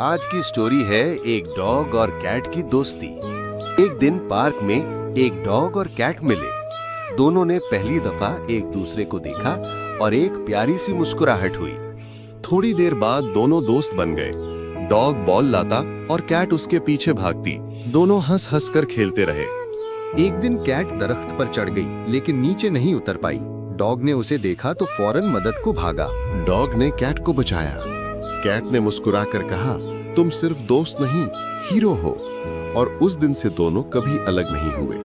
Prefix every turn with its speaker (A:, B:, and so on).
A: आज की स्टोरी है एक डॉग और कैट की दोस्ती। एक दिन पार्क में एक डॉग और कैट मिले। दोनों ने पहली दफा एक दूसरे को देखा और एक प्यारी सी मुस्कुराहट हुई।
B: थोड़ी देर बाद दोनों दोस्त बन गए। डॉग बॉल लाता और कैट उसके पीछे भागती। दोनों हंस हंस कर खेलते रहे।
C: एक दिन कैट दरख्त पर चढ़ गई लेकिन नीचे नहीं उतर पाई। डॉग ने उसे देखा तो फौरन मदद को भागा।
D: डॉग ने कैट को बचाया। कैट ने मुस्कुराकर कहा, तुम सिर्फ दोस्त नहीं, हीरो हो। और उस दिन से दोनों कभी अलग नहीं हुए।